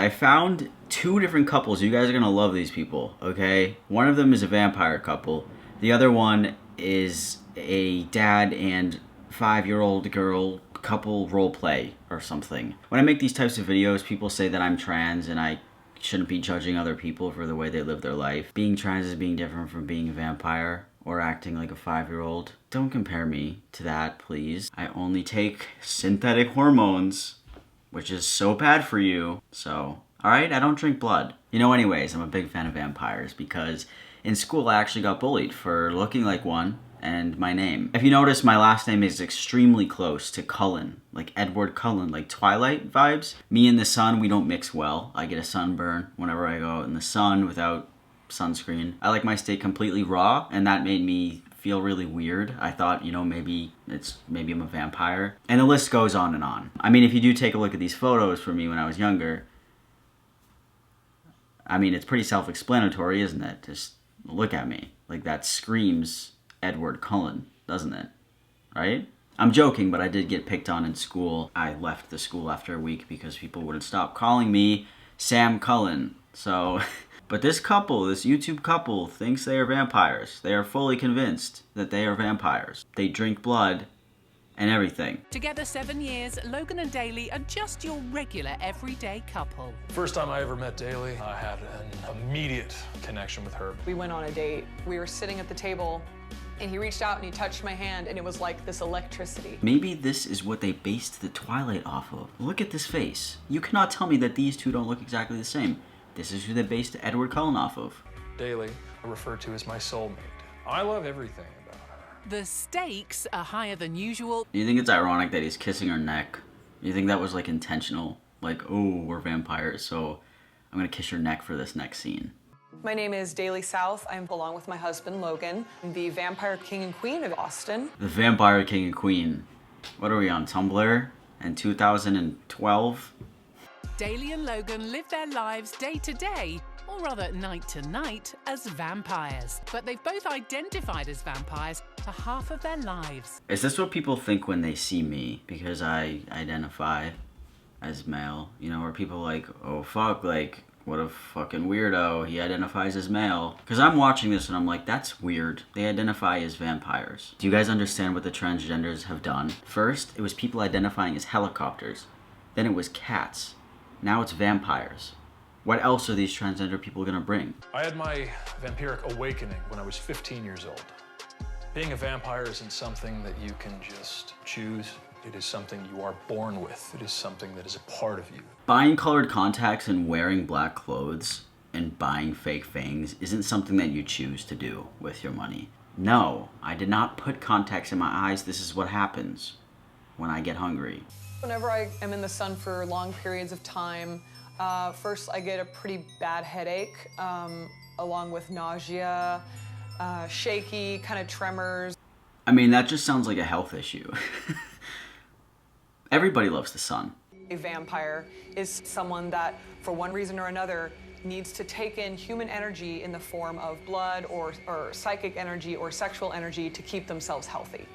I found two different couples. You guys are gonna love these people, okay? One of them is a vampire couple. The other one is a dad and 5-year-old girl couple role play or something. When I make these types of videos, people say that I'm trans and I shouldn't be judging other people for the way they live their life. Being trans is being different from being a vampire or acting like a 5-year-old. Don't compare me to that, please. I only take synthetic hormones, which is so bad for you. So, alright, I don't drink blood. You know, anyways, I'm a big fan of vampires because in school I actually got bullied for looking like one and my name. If you notice, my last name is extremely close to Cullen, like Edward Cullen, like Twilight vibes. Me and the sun, we don't mix well. I get a sunburn whenever I go out in the sun without sunscreen. I like my steak completely raw, and that made me feel really weird. I thought, you know, maybe I'm a vampire. And the list goes on and on. I mean, if you do take a look at these photos from me when I was younger, I mean, it's pretty self-explanatory, isn't it? Just look at me. Like, that screams Edward Cullen, doesn't it? Right? I'm joking, but I did get picked on in school. I left the school after a week because people wouldn't stop calling me Sam Cullen. So... But this couple, this YouTube couple, thinks they are vampires. They are fully convinced that they are vampires. They drink blood and everything. Together 7 years, Logan and Daly are just your regular everyday couple. First time I ever met Daly, I had an immediate connection with her. We went on a date. We were sitting at the table and he reached out and he touched my hand and it was like this electricity. Maybe this is what they based the Twilight off of. Look at this face. You cannot tell me that these two don't look exactly the same. This is who they based Edward Cullen off of. Daly, I refer to as my soulmate. I love everything about her. The stakes are higher than usual. Do you think it's ironic that he's kissing her neck? Do you think that was like intentional? Like, oh, we're vampires, so I'm gonna kiss your neck for this next scene. My name is Daly South. I'm along with my husband, Logan, the Vampire King and Queen of Austin. The Vampire King and Queen. What are we on, Tumblr? In 2012? Daly and Logan live their lives day to day, or rather night to night, as vampires. But they've both identified as vampires for half of their lives. Is this what people think when they see me? Because I identify as male. You know, where people are like, oh fuck, like, what a fucking weirdo, he identifies as male. Because I'm watching this and I'm like, that's weird. They identify as vampires. Do you guys understand what the transgenders have done? First, it was people identifying as helicopters. Then it was cats. Now it's vampires. What else are these transgender people gonna bring? I had my vampiric awakening when I was 15 years old. Being a vampire isn't something that you can just choose. It is something you are born with. It is something that is a part of you. Buying colored contacts and wearing black clothes and buying fake fangs isn't something that you choose to do with your money. No, I did not put contacts in my eyes. This is what happens when I get hungry. Whenever I am in the sun for long periods of time, first I get a pretty bad headache, along with nausea, shaky, kind of tremors. I mean, that just sounds like a health issue. Everybody loves the sun. A vampire is someone that, for one reason or another, needs to take in human energy in the form of blood or psychic energy or sexual energy to keep themselves healthy.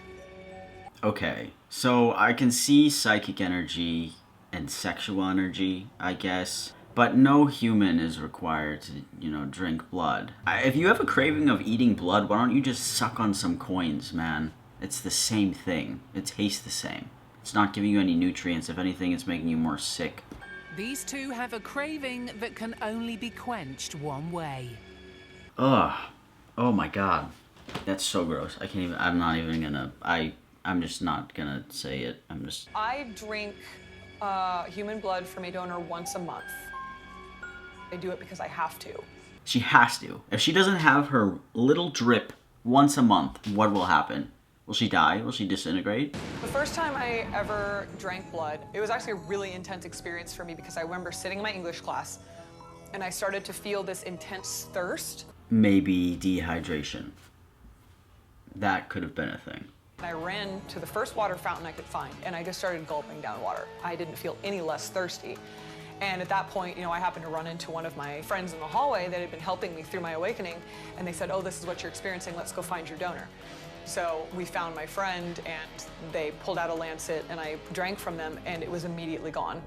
Okay, so I can see psychic energy and sexual energy, I guess, but no human is required to, you know, drink blood. If you have a craving of eating blood, why don't you just suck on some coins, man? It's the same thing. It tastes the same. It's not giving you any nutrients. If anything, it's making you more sick. These two have a craving that can only be quenched one way. Ugh. Oh my god. That's so gross. I can't even, I'm just not gonna say it. I drink human blood from a donor once a month. I do it because I have to. She has to. If she doesn't have her little drip once a month, what will happen? Will she die? Will she disintegrate? The first time I ever drank blood, it was actually a really intense experience for me because I remember sitting in my English class and I started to feel this intense thirst. Maybe dehydration. That could have been a thing. I ran to the first water fountain I could find and I just started gulping down water. I didn't feel any less thirsty. And at that point, you know, I happened to run into one of my friends in the hallway that had been helping me through my awakening, and they said, oh, this is what you're experiencing, let's go find your donor. So we found my friend and they pulled out a lancet and I drank from them and it was immediately gone.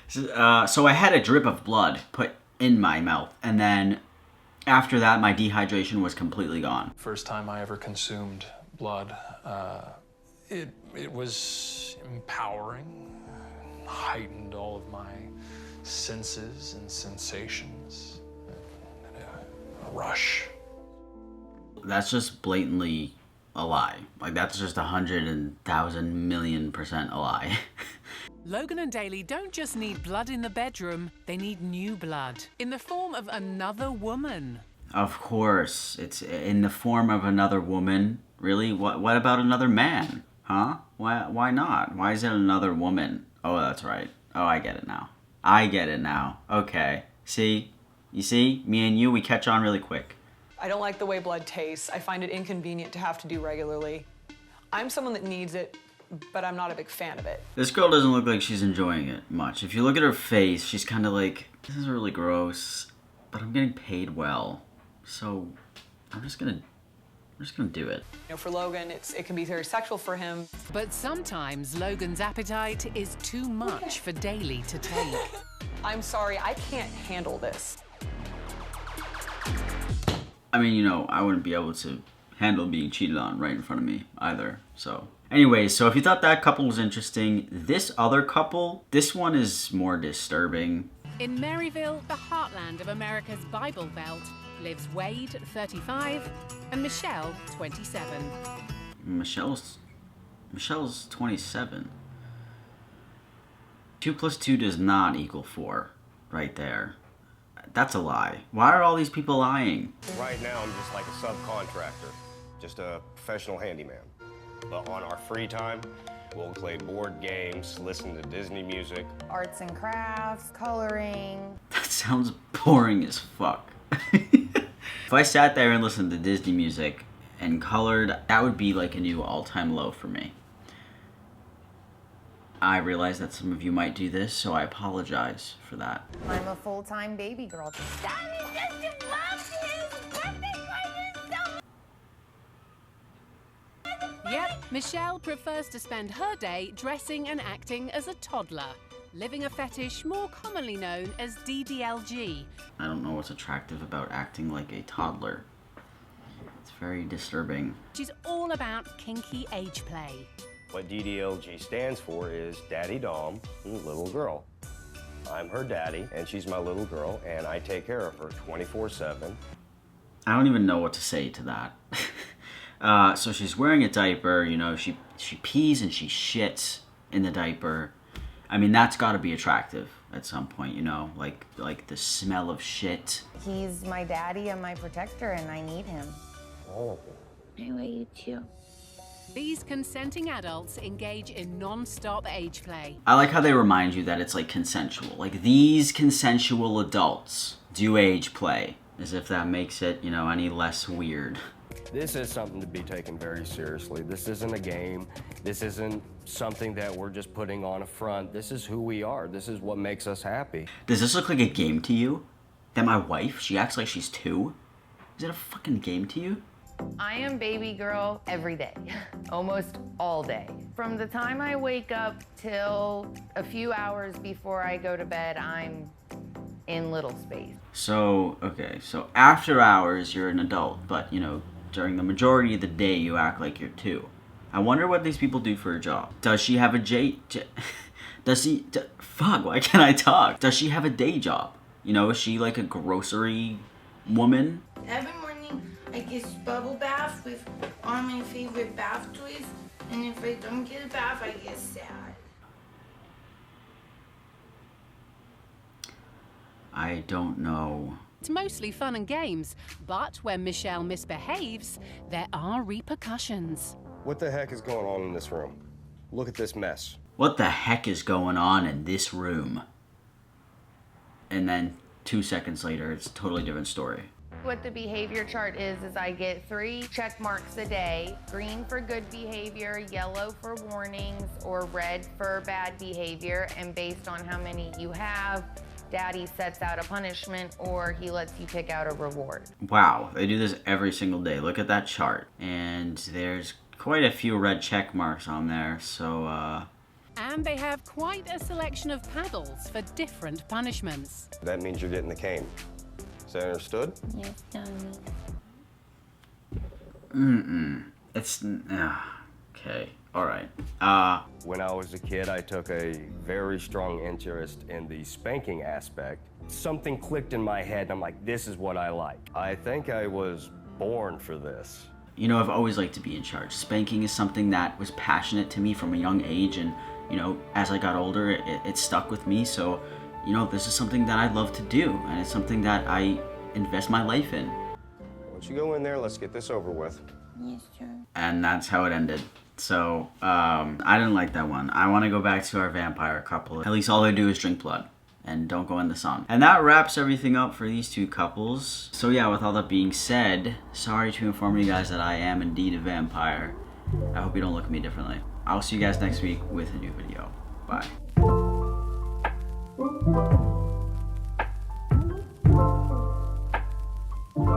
So I had a drip of blood put in my mouth, and then after that, my dehydration was completely gone. First time I ever consumed blood, it was empowering, heightened all of my senses and sensations, and a rush. That's just blatantly a lie. Like, that's just 100,000,000,000,000% a lie. Logan and Daly don't just need blood in the bedroom, they need new blood in the form of another woman. Of course, it's in the form of another woman. Really? What about another man? Huh? Why not? Why is it another woman? Oh, that's right. Oh, I get it now. Okay. See? You see? Me and you, we catch on really quick. I don't like the way blood tastes. I find it inconvenient to have to do regularly. I'm someone that needs it, but I'm not a big fan of it. This girl doesn't look like she's enjoying it much. If you look at her face, she's kind of like, this is really gross, but I'm getting paid well. So I'm just gonna do it. You know, for Logan, it can be very sexual for him. But sometimes Logan's appetite is too much for Daly to take. I'm sorry, I can't handle this. I mean, you know, I wouldn't be able to handle being cheated on right in front of me either, so. Anyways, so if you thought that couple was interesting, this other couple, this one is more disturbing. In Maryville, the heartland of America's Bible Belt, lives Wade, 35, and Michelle, 27. Michelle's 27. 2 plus 2 does not equal 4, right there. That's a lie. Why are all these people lying? Right now, I'm just like a subcontractor, just a professional handyman. But on our free time, we'll play board games, listen to Disney music. Arts and crafts, coloring. That sounds boring as fuck. If I sat there and listened to Disney music and colored, that would be like a new all-time low for me. I realize that some of you might do this, so I apologize for that. I'm a full-time baby girl. Yep, Michelle prefers to spend her day dressing and acting as a toddler, living a fetish more commonly known as DDLG. I don't know what's attractive about acting like a toddler. It's very disturbing. She's all about kinky age play. What DDLG stands for is Daddy Dom, little girl. I'm her daddy, and she's my little girl, and I take care of her 24/7. I don't even know what to say to that. So she's wearing a diaper, you know, she pees and she shits in the diaper. I mean, that's got to be attractive at some point, you know, like the smell of shit. He's my daddy and my protector, and I need him. Oh. I love you too. These consenting adults engage in non-stop age play. I like how they remind you that it's like consensual. Like, these consensual adults do age play, as if that makes it, you know, any less weird. This is something to be taken very seriously. This isn't a game. This isn't something that we're just putting on a front. This is who we are. This is what makes us happy. Does this look like a game to you? That my wife, she acts like she's 2? Is it a fucking game to you? I am baby girl every day, almost all day. From the time I wake up till a few hours before I go to bed, I'm in little space. So, okay, so after hours, you're an adult, but, you know, during the majority of the day, you act like you're 2. I wonder what these people do for a job. Does she have a fuck, why can't I talk? Does she have a day job? You know, is she like a grocery woman? Every morning, I get bubble bath with all my favorite bath toys, and if I don't get a bath, I get sad. I don't know. It's mostly fun and games, but when Michelle misbehaves, there are repercussions. What the heck is going on in this room? Look at this mess. What the heck is going on in this room? And then 2 seconds later, it's a totally different story. What the behavior chart is I get 3 check marks a day: green for good behavior, yellow for warnings, or red for bad behavior. And based on how many you have, Daddy sets out a punishment or he lets you pick out a reward. Wow, they do this every single day. Look at that chart. And there's quite a few red check marks on there, so And they have quite a selection of paddles for different punishments. That means you're getting the cane. Is that understood? Yes, darling. It's okay. All right. When I was a kid, I took a very strong interest in the spanking aspect. Something clicked in my head, and I'm like, this is what I like. I think I was born for this. You know, I've always liked to be in charge. Spanking is something that was passionate to me from a young age, and, you know, as I got older, it stuck with me. So, you know, this is something that I love to do, and it's something that I invest my life in. Once you go in there, let's get this over with. Yes, sir. And that's how it ended. So, I didn't like that one. I want to go back to our vampire couple. At least all they do is drink blood and don't go in the sun. And that wraps everything up for these two couples. So yeah, with all that being said, sorry to inform you guys that I am indeed a vampire. I hope you don't look at me differently. I'll see you guys next week with a new video. Bye.